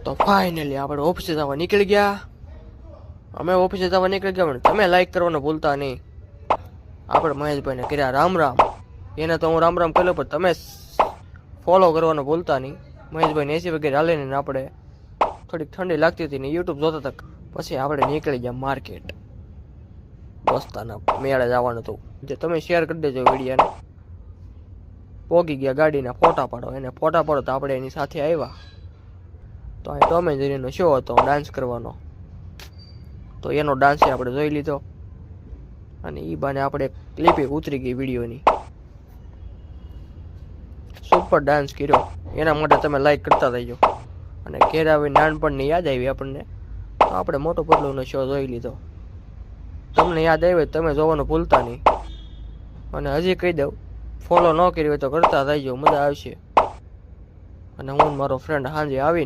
તો ફાઇનલી આપણે ઓફિસે જવા નીકળી ગયા. અમે ઓફિસે જવા નીકળી ગયા પણ તમે લાઈક કરવાનું ભૂલતા નહીં. આપણે મહેશભાઈને કર્યા રામ રામ. એને તો હું રામ રામ કર્યો પણ તમે ફોલો કરવાનું ભૂલતા નહીં. મહેશભાઈને એસી વગેરે હાલીને આપણે થોડીક ઠંડી લાગતી હતી ને યુટ્યુબ જોતા હતા. પછી આપણે નીકળી ગયા માર્કેટ. દોસ્તાના મેળે જવાનું હતું. જે તમે શેર કરી દેજો વિડીયોને. પોગી ગયા ગાડીના ફોટા પાડો. એને ફોટા પાડો તો આપણે એની સાથે આવ્યા. તો આ ટોમ એન્ડ જેરીનો શો હતો ડાન્સ કરવાનો. તો એનો ડાન્સ આપણે જોઈ લીધો. અને એ બાને આપણે ક્લિપે ઉતરી ગઈ વિડીયોની. સુપર ડાન્સ કર્યો. એના માટે તમે લાઈક કરતા રહેજો. અને ઘેર આવી નાનપણની યાદ આવી આપણને. તો આપણે મોટો પતલુનો શો જોઈ લીધો. તમને યાદ આવે તમે જોવાનું ભૂલતા નહીં. અને હજી કહી દઉં, ફોલો ન કર્યું હોય તો કરતા રહેજો, મજા આવશે. અને હું મારો ફ્રેન્ડ સાંજે આવીને